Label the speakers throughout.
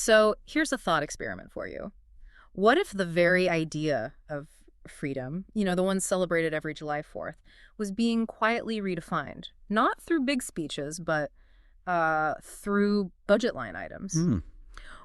Speaker 1: So here's a thought experiment for you. What if the very idea of freedom, the one celebrated every July 4th, was being quietly redefined? Not through big speeches, but through budget line items.
Speaker 2: Hmm.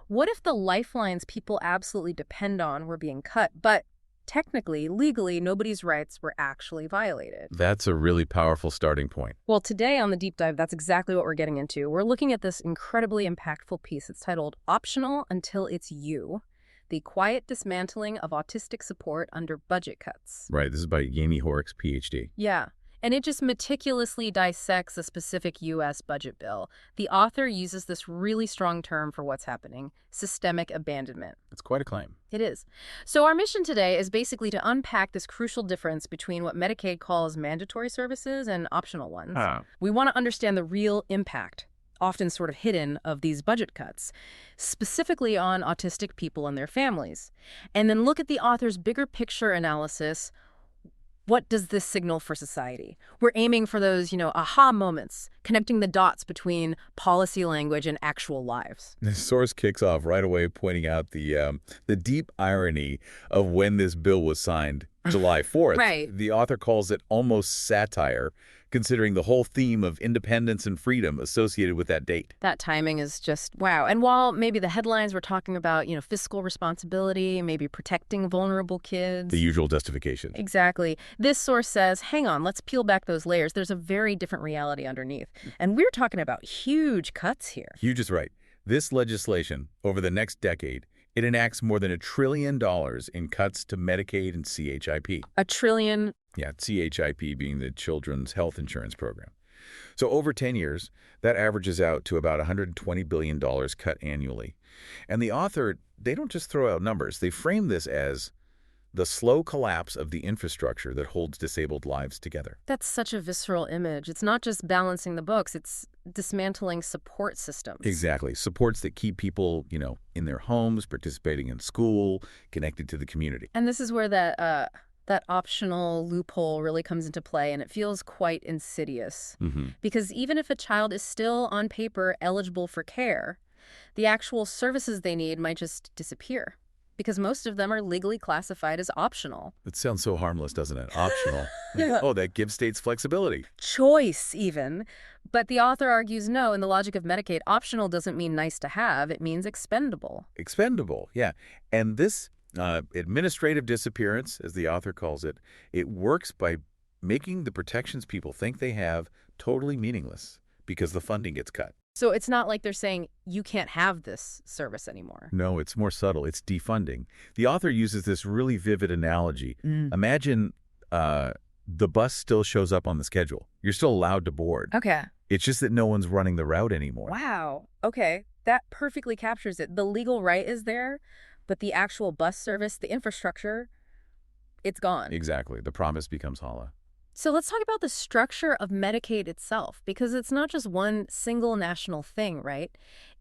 Speaker 1: What if the lifelines people absolutely depend on were being cut, but technically, legally, nobody's rights were actually violated?
Speaker 2: That's a really powerful starting point.
Speaker 1: Well, today on the Deep Dive, that's exactly what we're getting into. We're looking at this incredibly impactful piece. It's titled Optional Until It's You: The Quiet Dismantling of Autistic Support Under Budget Cuts.
Speaker 2: Right. This is by Jaime Hoerricks, PhD.
Speaker 1: Yeah. And it just meticulously dissects a specific U.S. budget bill. The author uses this really strong term for what's happening: systemic abandonment.
Speaker 2: It's quite a claim.
Speaker 1: It is. So our mission today is basically to unpack this crucial difference between what Medicaid calls mandatory services and optional ones. We want to understand the real impact, often sort of hidden, of these budget cuts, specifically on autistic people and their families. And then look at the author's bigger picture analysis. What does this signal for society? We're aiming for those, aha moments, connecting the dots between policy language and actual lives.
Speaker 2: The source kicks off right away pointing out the deep irony of when this bill was signed, July 4th.
Speaker 1: Right.
Speaker 2: The author calls it almost satire, considering the whole theme of independence and freedom associated with that date.
Speaker 1: That timing is just wow. And while maybe the headlines were talking about, fiscal responsibility, maybe protecting vulnerable kids.
Speaker 2: The usual justification.
Speaker 1: Exactly. This source says, hang on, let's peel back those layers. There's a very different reality underneath. And we're talking about huge cuts here.
Speaker 2: Huge is right. This legislation, over the next decade, it enacts more than $1 trillion in cuts to Medicaid and CHIP.
Speaker 1: $1 trillion.
Speaker 2: Yeah, CHIP being the Children's Health Insurance Program. So over 10 years, that averages out to about $120 billion cut annually. And the author, they don't just throw out numbers. They frame this as the slow collapse of the infrastructure that holds disabled lives together.
Speaker 1: That's such a visceral image. It's not just balancing the books. It's dismantling support systems.
Speaker 2: Exactly. Supports that keep people, in their homes, participating in school, connected to the community.
Speaker 1: And this is where that optional loophole really comes into play, and it feels quite insidious. Because even if a child is still on paper eligible for care, the actual services they need might just disappear, because most of them are legally classified as optional.
Speaker 2: It sounds so harmless, doesn't it? Optional. Oh, that gives states flexibility.
Speaker 1: Choice, even. But the author argues no, in the logic of Medicaid, optional doesn't mean nice to have. It means expendable.
Speaker 2: Expendable, yeah. And this administrative disappearance, as the author calls it, it works by making the protections people think they have totally meaningless because the funding gets cut.
Speaker 1: So it's not like they're saying you can't have this service anymore.
Speaker 2: No, it's more subtle. It's defunding. The author uses this really vivid analogy. Imagine the bus still shows up on the schedule. You're still allowed to board.
Speaker 1: Okay.
Speaker 2: It's just that no one's running the route anymore.
Speaker 1: Wow. Okay. That perfectly captures it. The legal right is there, but the actual bus service, the infrastructure, it's gone.
Speaker 2: Exactly. The promise becomes hollow.
Speaker 1: So let's talk about the structure of Medicaid itself, because it's not just one single national thing, right?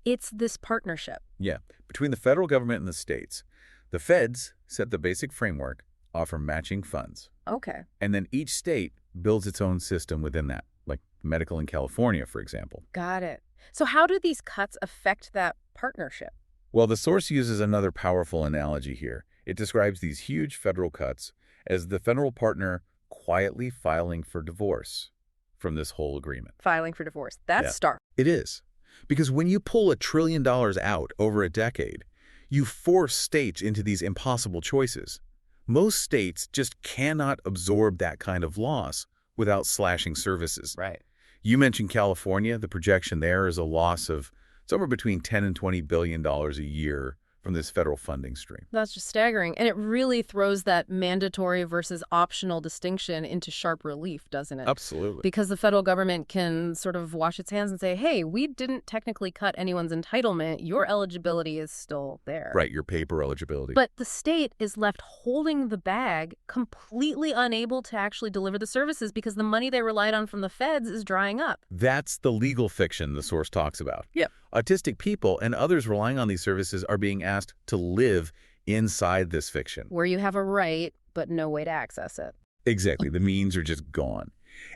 Speaker 1: It's this partnership.
Speaker 2: Yeah. Between the federal government and the states, the feds set the basic framework, offer matching funds.
Speaker 1: Okay.
Speaker 2: And then each state builds its own system within that, like medical in California, for example.
Speaker 1: Got it. So how do these cuts affect that partnership?
Speaker 2: Well, the source uses another powerful analogy here. It describes these huge federal cuts as the federal partner quietly filing for divorce from this whole agreement.
Speaker 1: Filing for divorce. That's stark.
Speaker 2: It is. Because when you pull $1 trillion out over a decade, you force states into these impossible choices. Most states just cannot absorb that kind of loss without slashing services.
Speaker 1: Right.
Speaker 2: You mentioned California. The projection there is a loss of somewhere between $10 and $20 billion a year from this federal funding stream.
Speaker 1: That's just staggering. And it really throws that mandatory versus optional distinction into sharp relief, doesn't it?
Speaker 2: Absolutely.
Speaker 1: Because the federal government can sort of wash its hands and say, hey, we didn't technically cut anyone's entitlement. Your eligibility is still there.
Speaker 2: Right, your paper eligibility.
Speaker 1: But the state is left holding the bag, completely unable to actually deliver the services because the money they relied on from the feds is drying up.
Speaker 2: That's the legal fiction the source talks about.
Speaker 1: Yep.
Speaker 2: Autistic people and others relying on these services are being asked to live inside this fiction.
Speaker 1: Where you have a right, but no way to access it.
Speaker 2: Exactly. The means are just gone.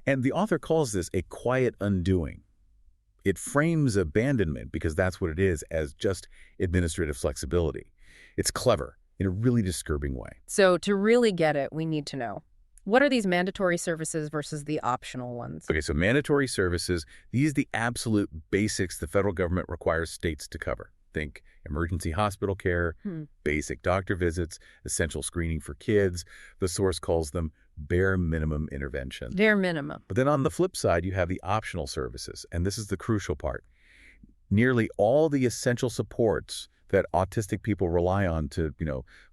Speaker 2: And the author calls this a quiet undoing. It frames abandonment, because that's what it is, as just administrative flexibility. It's clever in a really disturbing way.
Speaker 1: So to really get it, we need to know, what are these mandatory services versus the optional ones?
Speaker 2: Okay, so mandatory services, these are the absolute basics the federal government requires states to cover. Think emergency hospital care, basic doctor visits, essential screening for kids. The source calls them bare minimum intervention.
Speaker 1: Bare minimum.
Speaker 2: But then on the flip side, you have the optional services, and this is the crucial part. Nearly all the essential supports that autistic people rely on to,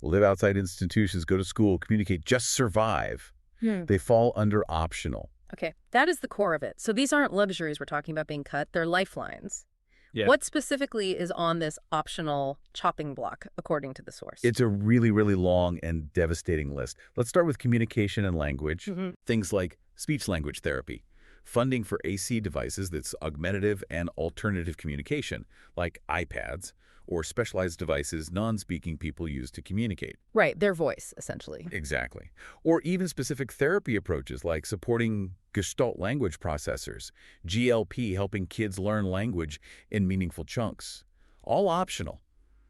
Speaker 2: live outside institutions, go to school, communicate, just survive, they fall under optional.
Speaker 1: Okay, that is the core of it. So these aren't luxuries we're talking about being cut, they're lifelines.
Speaker 2: Yeah.
Speaker 1: What specifically is on this optional chopping block, according to the source?
Speaker 2: It's a really, really long and devastating list. Let's start with communication and language. Things like speech-language therapy, funding for AC devices that's augmentative and alternative communication, like iPads, or specialized devices non-speaking people use to communicate.
Speaker 1: Right, their voice, essentially.
Speaker 2: Exactly. Or even specific therapy approaches like supporting Gestalt language processors, GLP helping kids learn language in meaningful chunks. All optional.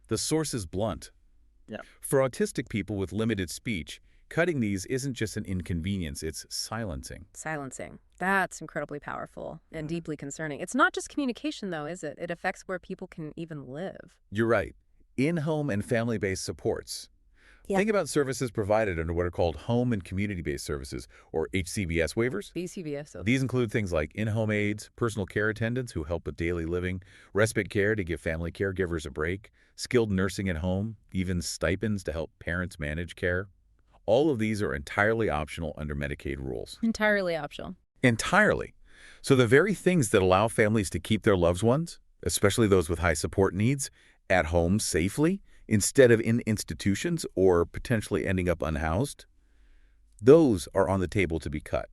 Speaker 2: The source is blunt.
Speaker 3: Yeah.
Speaker 2: For autistic people with limited speech, cutting these isn't just an inconvenience, it's silencing.
Speaker 1: Silencing. That's incredibly powerful and deeply concerning. It's not just communication, though, is it? It affects where people can even live.
Speaker 2: You're right. In-home and family-based supports.
Speaker 1: Yeah.
Speaker 2: Think about services provided under what are called home and community-based services, or HCBS waivers.
Speaker 1: BCBS. So
Speaker 2: These include things like in-home aides, personal care attendants who help with daily living, respite care to give family caregivers a break, skilled nursing at home, even stipends to help parents manage care. All of these are entirely optional under Medicaid rules.
Speaker 1: entirely optional.
Speaker 2: Entirely. So the very things that allow families to keep their loved ones, especially those with high support needs, at home safely, instead of in institutions or potentially ending up unhoused, those are on the table to be cut.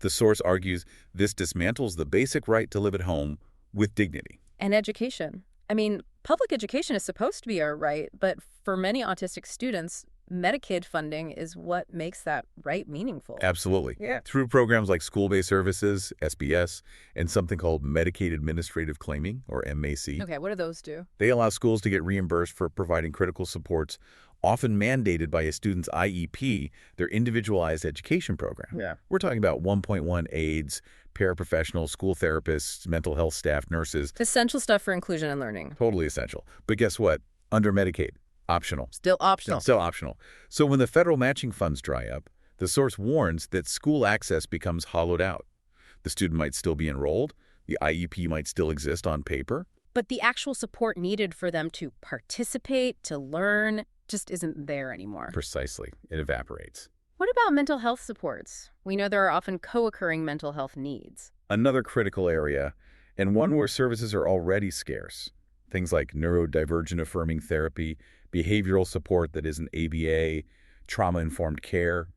Speaker 2: The source argues this dismantles the basic right to live at home with dignity.
Speaker 1: And education. I mean, public education is supposed to be our right, but for many autistic students, Medicaid funding is what makes that right meaningful.
Speaker 2: Absolutely.
Speaker 1: Yeah.
Speaker 2: Through programs like school-based services, SBS, and something called Medicaid Administrative Claiming, or MAC.
Speaker 1: Okay, what do those do?
Speaker 2: They allow schools to get reimbursed for providing critical supports, often mandated by a student's IEP, their individualized education program.
Speaker 3: Yeah.
Speaker 2: We're talking about 1.1 aides, paraprofessionals, school therapists, mental health staff, nurses.
Speaker 1: Essential stuff for inclusion and learning.
Speaker 2: Totally essential. But guess what? Under Medicaid, optional.
Speaker 1: Still optional.
Speaker 2: Still optional. So when the federal matching funds dry up, the source warns that school access becomes hollowed out. The student might still be enrolled. The IEP might still exist on paper.
Speaker 1: But the actual support needed for them to participate, to learn, just isn't there anymore.
Speaker 2: Precisely. It evaporates.
Speaker 1: What about mental health supports? We know there are often co-occurring mental health needs.
Speaker 2: Another critical area, and one where services are already scarce. Things like neurodivergent affirming therapy, behavioral support that isn't ABA, trauma-informed care.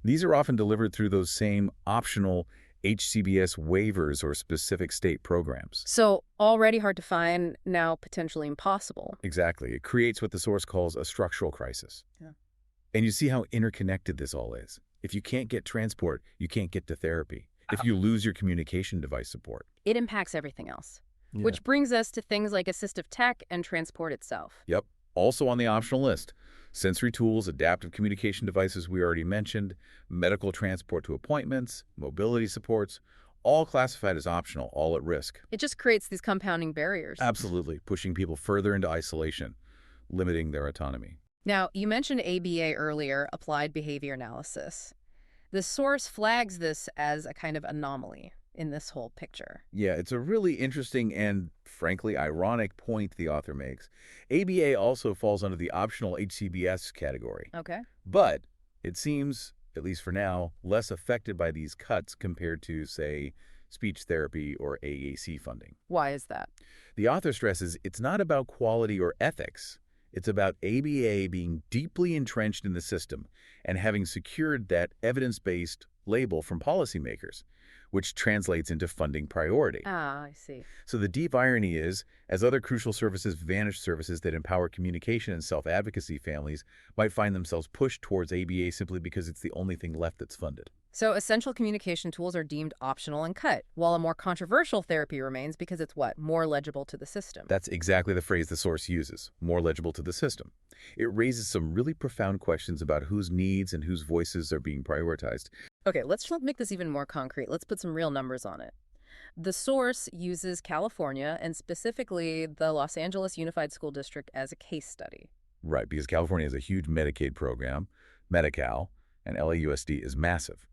Speaker 2: These are often delivered through those same optional HCBS waivers or specific state programs.
Speaker 1: So already hard to find, now potentially impossible.
Speaker 2: Exactly. It creates what the source calls a structural crisis.
Speaker 1: Yeah.
Speaker 2: And you see how interconnected this all is. If you can't get transport, you can't get to therapy. If you lose your communication device support.
Speaker 1: It impacts everything else.
Speaker 3: Yeah.
Speaker 1: Which brings us to things like assistive tech and transport itself.
Speaker 2: Yep. Also on the optional list, sensory tools, adaptive communication devices we already mentioned, medical transport to appointments, mobility supports, all classified as optional, all at risk.
Speaker 1: It just creates these compounding barriers.
Speaker 2: Absolutely, pushing people further into isolation, limiting their autonomy.
Speaker 1: Now, you mentioned ABA earlier, applied behavior analysis. The source flags this as a kind of anomaly in this whole picture.
Speaker 2: Yeah, it's a really interesting and, frankly, ironic point the author makes. ABA also falls under the optional HCBS category.
Speaker 1: Okay.
Speaker 2: But it seems, at least for now, less affected by these cuts compared to, say, speech therapy or AAC funding.
Speaker 1: Why is that?
Speaker 2: The author stresses it's not about quality or ethics. It's about ABA being deeply entrenched in the system and having secured that evidence-based label from policymakers, which translates into funding priority.
Speaker 1: Ah, I see.
Speaker 2: So the deep irony is, as other crucial services vanish, services that empower communication and self-advocacy, families might find themselves pushed towards ABA simply because it's the only thing left that's funded.
Speaker 1: So essential communication tools are deemed optional and cut, while a more controversial therapy remains because it's what? More legible to the system.
Speaker 2: That's exactly the phrase the source uses, more legible to the system. It raises some really profound questions about whose needs and whose voices are being prioritized.
Speaker 1: Okay, let's make this even more concrete. Let's put some real numbers on it. The source uses California and specifically the Los Angeles Unified School District as a case study.
Speaker 2: Right, because California has a huge Medicaid program, Medi-Cal, and LAUSD is massive.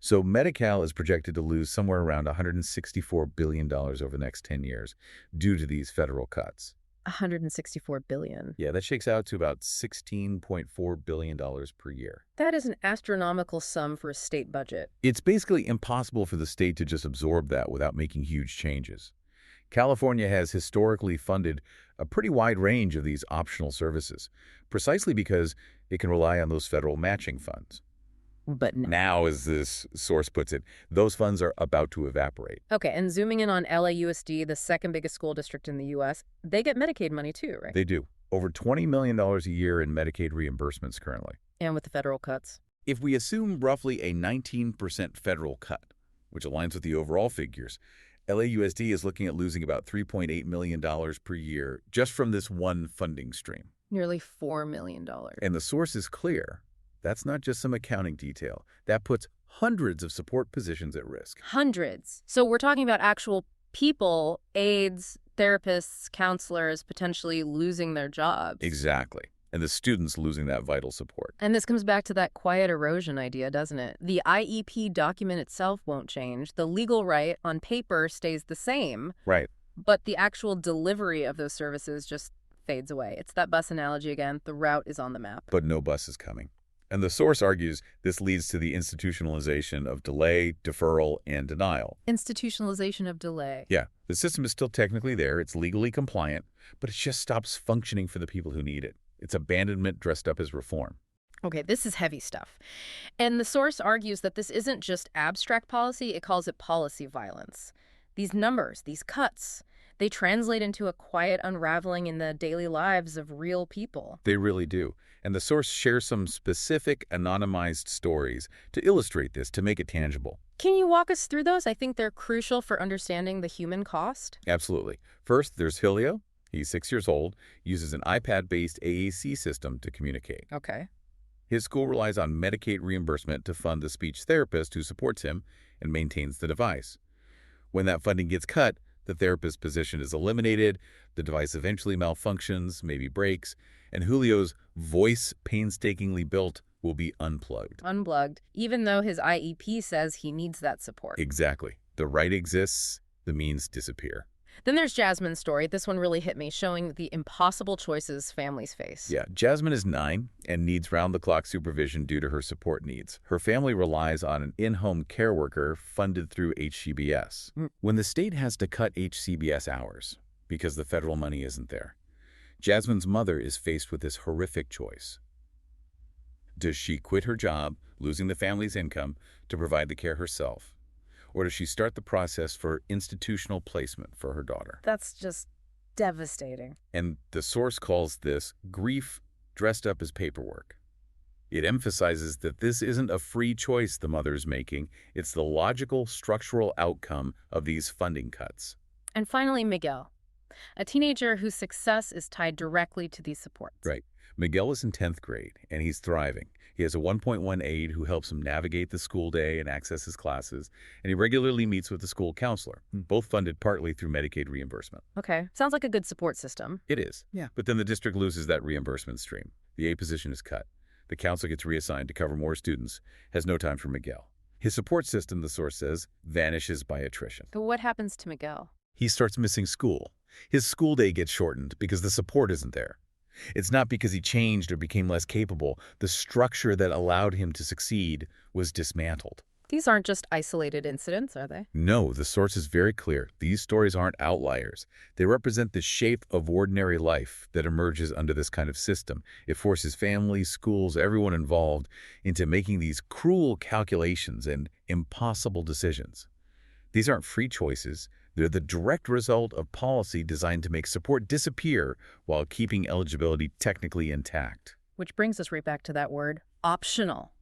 Speaker 2: So Medi-Cal is projected to lose somewhere around $164 billion over the next 10 years due to these federal cuts.
Speaker 1: $164 billion.
Speaker 2: Yeah, that shakes out to about $16.4 billion per year.
Speaker 1: That is an astronomical sum for a state budget.
Speaker 2: It's basically impossible for the state to just absorb that without making huge changes. California has historically funded a pretty wide range of these optional services, precisely because it can rely on those federal matching funds.
Speaker 1: But
Speaker 2: now, as this source puts it, those funds are about to evaporate.
Speaker 1: Okay, and zooming in on LAUSD, the second biggest school district in the U.S., they get Medicaid money too, right?
Speaker 2: They do. Over $20 million a year in Medicaid reimbursements currently.
Speaker 1: And with the federal cuts?
Speaker 2: If we assume roughly a 19% federal cut, which aligns with the overall figures, LAUSD is looking at losing about $3.8 million per year just from this one funding stream.
Speaker 1: Nearly $4 million.
Speaker 2: And the source is clear. That's not just some accounting detail. That puts hundreds of support positions at risk.
Speaker 1: Hundreds. So we're talking about actual people, aides, therapists, counselors, potentially losing their jobs.
Speaker 2: Exactly. And the students losing that vital support.
Speaker 1: And this comes back to that quiet erosion idea, doesn't it? The IEP document itself won't change. The legal right on paper stays the same.
Speaker 2: Right.
Speaker 1: But the actual delivery of those services just fades away. It's that bus analogy again. The route is on the map.
Speaker 2: But no bus is coming. And the source argues this leads to the institutionalization of delay, deferral, and denial.
Speaker 1: Institutionalization of delay.
Speaker 2: Yeah, the system is still technically there. It's legally compliant, but it just stops functioning for the people who need it. It's abandonment dressed up as reform.
Speaker 1: Okay, this is heavy stuff. And the source argues that this isn't just abstract policy, it calls it policy violence. These numbers, these cuts, they translate into a quiet unraveling in the daily lives of real people.
Speaker 2: They really do. And the source shares some specific anonymized stories to illustrate this, to make it tangible.
Speaker 1: Can you walk us through those? I think they're crucial for understanding the human cost.
Speaker 2: Absolutely. First, there's Julio. He's 6 years old, uses an iPad-based AAC system to communicate.
Speaker 1: Okay.
Speaker 2: His school relies on Medicaid reimbursement to fund the speech therapist who supports him and maintains the device. When that funding gets cut, the therapist's position is eliminated, the device eventually malfunctions, maybe breaks, and Julio's voice, painstakingly built, will be unplugged.
Speaker 1: Unplugged, even though his IEP says he needs that support.
Speaker 2: Exactly. The right exists, the means disappear.
Speaker 1: Then there's Jasmine's story. This one really hit me, showing the impossible choices families face.
Speaker 2: Yeah, Jasmine is 9 and needs round-the-clock supervision due to her support needs. Her family relies on an in-home care worker funded through HCBS. When the state has to cut HCBS hours because the federal money isn't there, Jasmine's mother is faced with this horrific choice. Does she quit her job, losing the family's income, to provide the care herself? Or does she start the process for institutional placement for her daughter?
Speaker 1: That's just devastating.
Speaker 2: And the source calls this grief dressed up as paperwork. It emphasizes that this isn't a free choice the mother is making. It's the logical, structural outcome of these funding cuts.
Speaker 1: And finally, Miguel, a teenager whose success is tied directly to these supports.
Speaker 2: Right. Miguel is in 10th grade, and he's thriving. He has a 1.1 aide who helps him navigate the school day and access his classes, and he regularly meets with the school counselor, both funded partly through Medicaid reimbursement.
Speaker 1: Okay. Sounds like a good support system.
Speaker 2: It is.
Speaker 1: Yeah.
Speaker 2: But then the district loses that reimbursement stream. The aide position is cut. The counselor gets reassigned to cover more students, has no time for Miguel. His support system, the source says, vanishes by attrition.
Speaker 1: So what happens to Miguel?
Speaker 2: He starts missing school. His school day gets shortened because the support isn't there. It's not because he changed or became less capable. The structure that allowed him to succeed was dismantled.
Speaker 1: These aren't just isolated incidents, are they?
Speaker 2: No, the source is very clear. These stories aren't outliers. They represent the shape of ordinary life that emerges under this kind of system. It forces families, schools, everyone involved into making these cruel calculations and impossible decisions. These aren't free choices. They're the direct result of policy designed to make support disappear while keeping eligibility technically intact.
Speaker 1: Which brings us right back to that word, optional.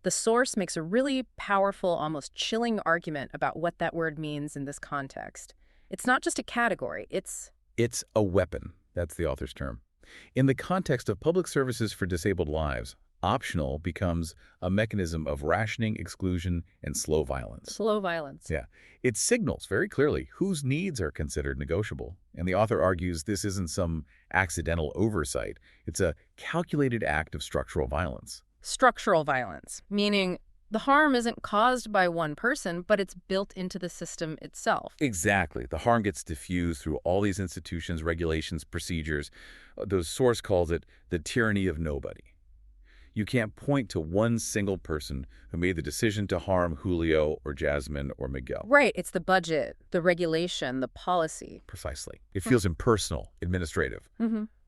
Speaker 1: The source makes a really powerful, almost chilling argument about what that word means in this context. It's not just a category, it's
Speaker 2: a weapon. That's the author's term. In the context of public services for disabled lives, optional becomes a mechanism of rationing, exclusion, and slow violence.
Speaker 1: slow violence.
Speaker 2: Yeah. It signals very clearly whose needs are considered negotiable. And the author argues this isn't some accidental oversight. It's a calculated act of structural violence.
Speaker 1: Structural violence, meaning the harm isn't caused by one person, but it's built into the system itself.
Speaker 2: Exactly. The harm gets diffused through all these institutions, regulations, procedures. The source calls it the tyranny of nobody. You can't point to one single person who made the decision to harm Julio or Jasmine or Miguel.
Speaker 1: Right. It's the budget, the regulation, the policy.
Speaker 2: Precisely. It feels impersonal, administrative,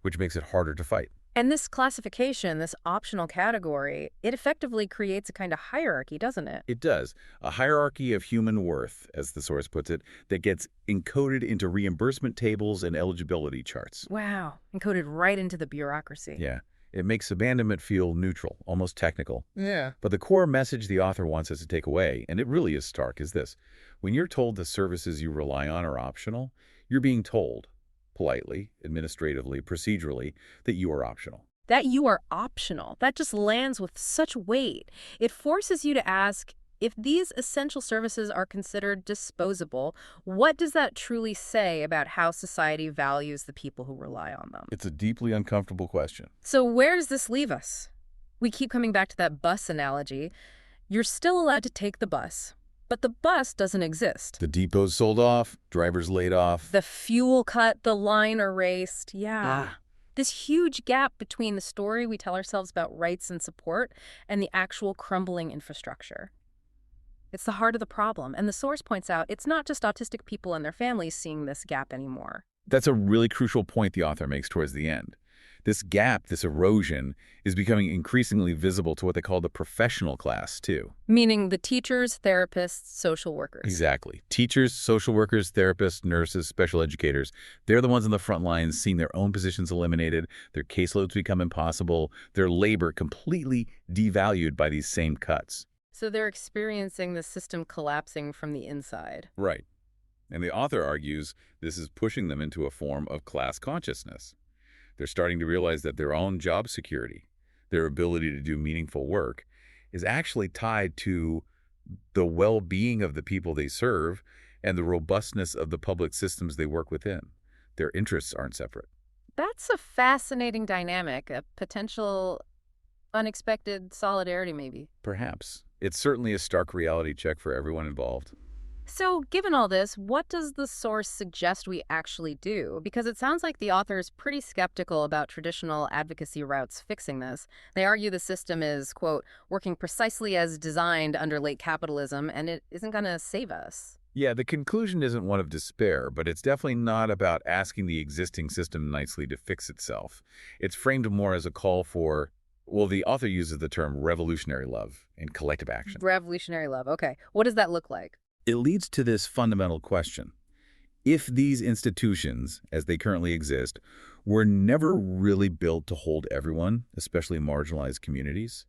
Speaker 2: which makes it harder to fight.
Speaker 1: And this classification, this optional category, it effectively creates a kind of hierarchy, doesn't it?
Speaker 2: It does. A hierarchy of human worth, as the source puts it, that gets encoded into reimbursement tables and eligibility charts.
Speaker 1: Wow. Encoded right into the bureaucracy.
Speaker 2: Yeah. It makes abandonment feel neutral, almost technical.
Speaker 1: Yeah.
Speaker 2: But the core message the author wants us to take away, and it really is stark, is this. When you're told the services you rely on are optional, you're being told, politely, administratively, procedurally, that you are optional.
Speaker 1: That you are optional. That just lands with such weight. It forces you to ask, if these essential services are considered disposable, what does that truly say about how society values the people who rely on them?
Speaker 2: It's a deeply uncomfortable question.
Speaker 1: So where does this leave us? We keep coming back to that bus analogy. You're still allowed to take the bus, but the bus doesn't exist.
Speaker 2: The depot's sold off, drivers laid off.
Speaker 1: The fuel cut, the line erased. Yeah. This huge gap between the story we tell ourselves about rights and support and the actual crumbling infrastructure. It's the heart of the problem, and the source points out it's not just autistic people and their families seeing this gap anymore.
Speaker 2: That's a really crucial point the author makes towards the end. This gap, this erosion, is becoming increasingly visible to what they call the professional class, too.
Speaker 1: Meaning the teachers, therapists, social workers.
Speaker 2: Exactly. Teachers, social workers, therapists, nurses, special educators, they're the ones on the front lines seeing their own positions eliminated, their caseloads become impossible, their labor completely devalued by these same cuts.
Speaker 1: So they're experiencing the system collapsing from the inside.
Speaker 2: Right. And the author argues this is pushing them into a form of class consciousness. They're starting to realize that their own job security, their ability to do meaningful work, is actually tied to the well-being of the people they serve and the robustness of the public systems they work within. Their interests aren't separate.
Speaker 1: That's a fascinating dynamic, a potential unexpected solidarity, maybe.
Speaker 2: Perhaps. It's certainly a stark reality check for everyone involved.
Speaker 1: So, given all this, what does the source suggest we actually do? Because it sounds like the author is pretty skeptical about traditional advocacy routes fixing this. They argue the system is, quote, working precisely as designed under late capitalism, and it isn't going to save us.
Speaker 2: Yeah, the conclusion isn't one of despair, but it's definitely not about asking the existing system nicely to fix itself. It's framed more as a call for, well, the author uses the term revolutionary love and collective action.
Speaker 1: Revolutionary love, okay. What does that look like?
Speaker 2: It leads to this fundamental question. If these institutions, as they currently exist, were never really built to hold everyone, especially marginalized communities,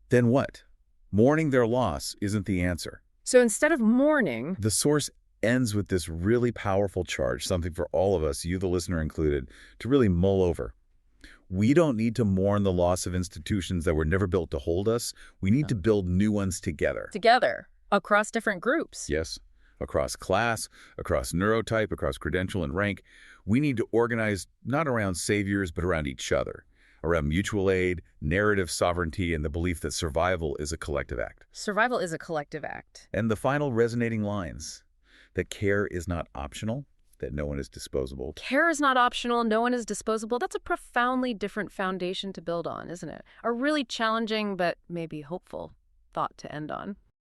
Speaker 2: then what? Mourning their loss isn't the answer.
Speaker 1: So instead of mourning,
Speaker 2: the source ends with this really powerful charge, something for all of us, you the listener included, to really mull over. We don't need to mourn the loss of institutions that were never built to hold us. We need to build new ones together.
Speaker 1: Together, across different groups.
Speaker 2: Yes, across class, across neurotype, across credential and rank. We need to organize not around saviors, but around each other, around mutual aid, narrative sovereignty, and the belief that survival is a collective act.
Speaker 1: Survival is a collective act.
Speaker 2: And the final resonating lines, that care is not optional, that no one is disposable.
Speaker 1: Care is not optional, no one is disposable. That's a profoundly different foundation to build on, isn't it? A really challenging, but maybe hopeful thought to end on.